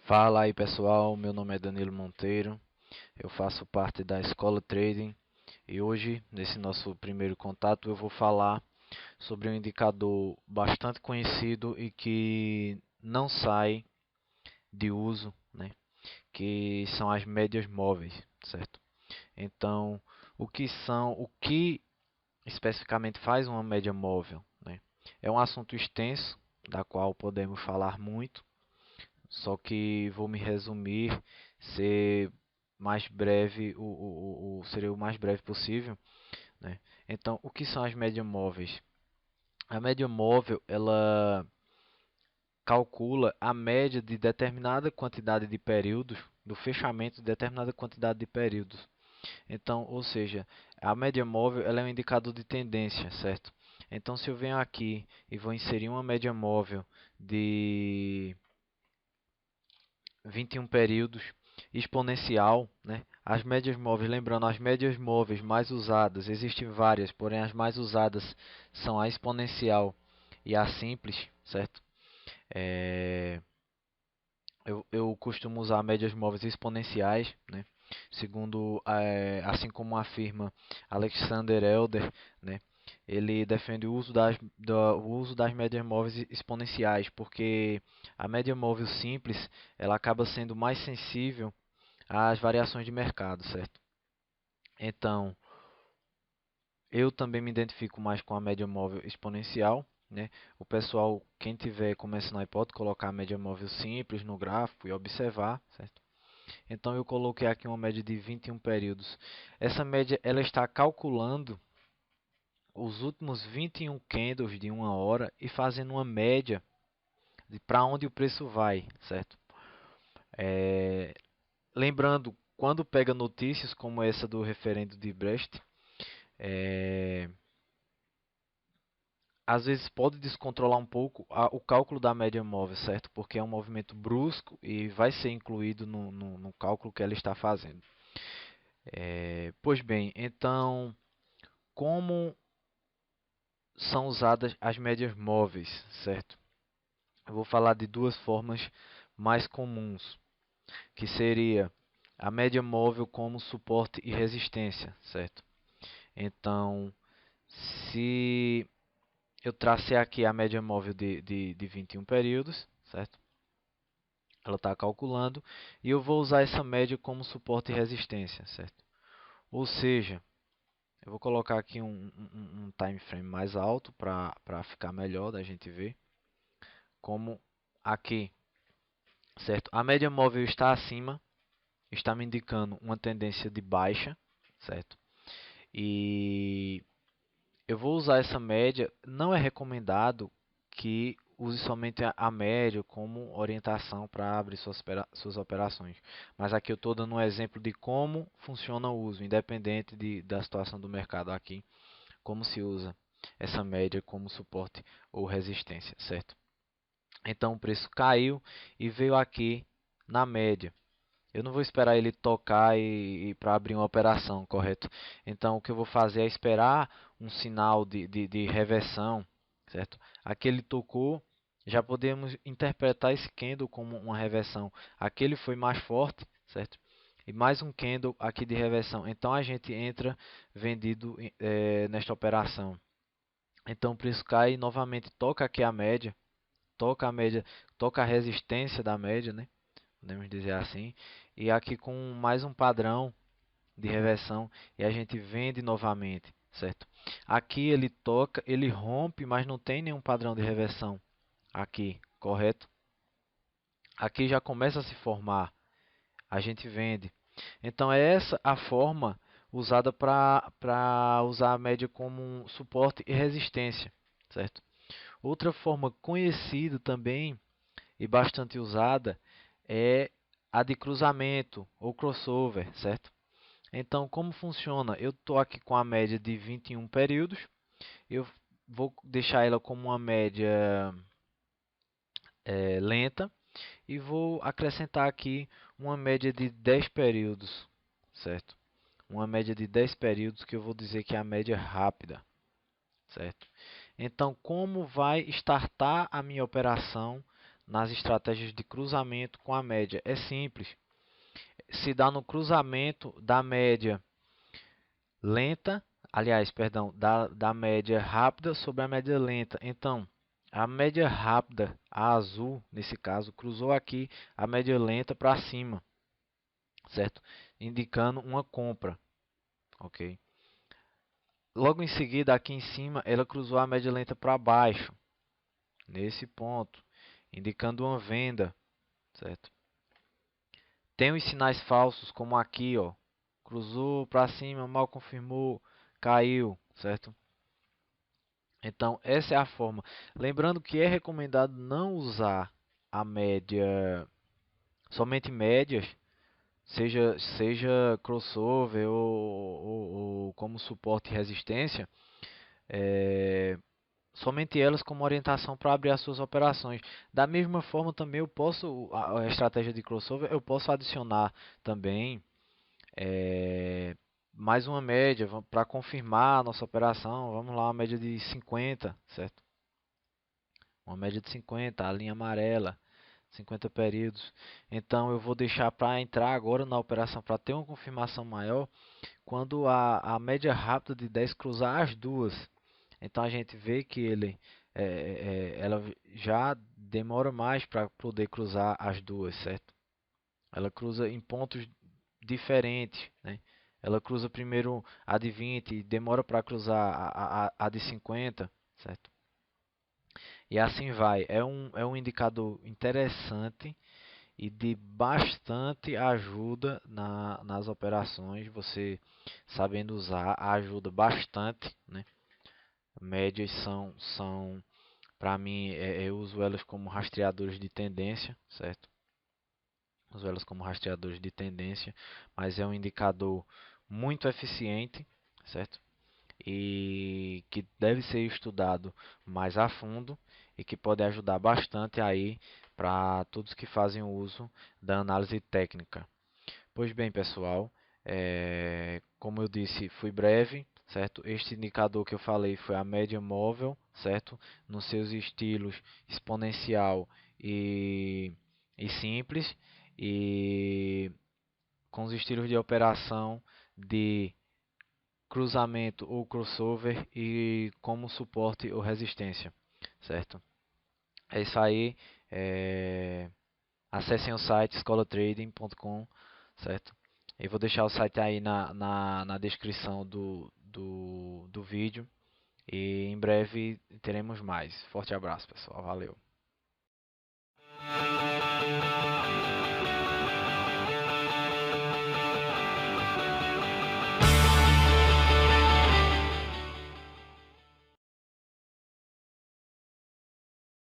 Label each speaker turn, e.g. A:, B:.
A: Fala aí pessoal, meu nome é Danilo Monteiro, eu faço parte da Escola Trading e hoje, nesse nosso primeiro contato, eu vou falar sobre um indicador bastante conhecido e que não sai de uso, né? Que são as médias móveis, certo? Então, o que especificamente faz uma média móvel, né? É um assunto extenso, da qual podemos falar muito. Só que vou me resumir, ser mais breve, seria o mais breve possível, né? Então, o que são as médias móveis? A média móvel, ela calcula a média de determinada quantidade de períodos, do fechamento de determinada quantidade de períodos. Então, ou seja, a média móvel ela é um indicador de tendência, certo? Então, se eu venho aqui e vou inserir uma média móvel de 21 períodos exponencial, né? As médias móveis, lembrando, as médias móveis mais usadas, existem várias, porém as mais usadas são a exponencial e a simples, certo? É, eu costumo usar médias móveis exponenciais, né? Segundo, assim como afirma Alexander Elder, né? Ele defende o uso das médias móveis exponenciais, porque a média móvel simples ela acaba sendo mais sensível às variações de mercado, certo? Então, eu também me identifico mais com a média móvel exponencial, né? O pessoal, quem tiver começando aí, pode colocar a média móvel simples no gráfico e observar, certo? Então eu coloquei aqui uma média de 21 períodos. Essa média ela está calculando os últimos 21 candles de uma hora e fazendo uma média de para onde o preço vai, certo? Lembrando, quando pega notícias como essa do referendo de Brexit, é, às vezes pode descontrolar um pouco o cálculo da média móvel, certo? Porque é um movimento brusco e vai ser incluído no cálculo que ela está fazendo. Pois bem, então, como são usadas as médias móveis, certo? Eu vou falar de duas formas mais comuns, que seria a média móvel como suporte e resistência, certo? Então, se eu tracei aqui a média móvel de 21 períodos, certo? Ela está calculando e eu vou usar essa média como suporte e resistência, certo? Ou seja, eu vou colocar aqui um time frame mais alto para ficar melhor da gente ver, como aqui, certo? A média móvel está acima, está me indicando uma tendência de baixa, certo? E eu vou usar essa média, não é recomendado que use somente a média como orientação para abrir suas operações. Mas aqui eu estou dando um exemplo de como funciona o uso, independente da situação do mercado aqui, como se usa essa média como suporte ou resistência, certo? Então o preço caiu e veio aqui na média. Eu não vou esperar ele tocar e para abrir uma operação, correto? Então o que eu vou fazer é esperar um sinal de reversão, certo? Aqui ele tocou, já podemos interpretar esse candle como uma reversão. Aquele foi mais forte, certo? E mais um candle aqui de reversão. Então a gente entra vendido nesta operação. Então o preço cai e novamente toca aqui a média, toca a média, toca a resistência da média, né? Podemos dizer assim, e aqui com mais um padrão de reversão e a gente vende novamente, certo? Aqui ele toca, ele rompe, mas não tem nenhum padrão de reversão aqui, correto? Aqui já começa a se formar, a gente vende. Então é essa a forma usada para usar a média como um suporte e resistência, certo? Outra forma conhecida também e bastante usada é a de cruzamento ou crossover, certo? Então, como funciona? Eu estou aqui com a média de 21 períodos, eu vou deixar ela como uma média lenta e vou acrescentar aqui uma média de 10 períodos, certo? Uma média de 10 períodos que eu vou dizer que é a média rápida, certo? Então, como vai startar a minha operação nas estratégias de cruzamento com a média? É simples. Se dá no cruzamento da média lenta, aliás, perdão, da média rápida sobre a média lenta. Então, a média rápida, a azul, nesse caso, cruzou aqui a média lenta para cima, certo? Indicando uma compra, ok? Logo em seguida, aqui em cima, ela cruzou a média lenta para baixo, nesse ponto, indicando uma venda, certo? Tem os sinais falsos, como aqui, ó, cruzou para cima, mal confirmou, caiu, certo? Então, essa é a forma. Lembrando que é recomendado não usar a média, somente médias, seja crossover ou como suporte e resistência, somente elas como orientação para abrir as suas operações. Da mesma forma, também eu posso, a estratégia de crossover, eu posso adicionar também mais uma média para confirmar a nossa operação. Vamos lá, uma média de 50, certo? Uma média de 50, a linha amarela, 50 períodos. Então eu vou deixar para entrar agora na operação para ter uma confirmação maior quando a média rápida de 10 cruzar as duas. Então a gente vê que ela já demora mais para poder cruzar as duas, certo? Ela cruza em pontos diferentes, né? Ela cruza primeiro a de 20 e demora para cruzar a de 50, certo? E assim vai. É um indicador interessante e de bastante ajuda nas operações. Você sabendo usar ajuda bastante, né? Médias são para mim, eu uso elas como rastreadores de tendência, certo? Uso elas como rastreadores de tendência, mas é um indicador muito eficiente, certo? E que deve ser estudado mais a fundo e que pode ajudar bastante aí para todos que fazem uso da análise técnica. Pois bem, pessoal, como eu disse, fui breve, certo? Este indicador que eu falei foi a média móvel, certo? Nos seus estilos exponencial e simples, e com os estilos de operação de cruzamento ou crossover e como suporte ou resistência, certo? É isso aí. Acessem o site escolatrading.com, certo? Eu vou deixar o site aí na descrição do vídeo. E em breve teremos mais. Forte abraço, pessoal. Valeu.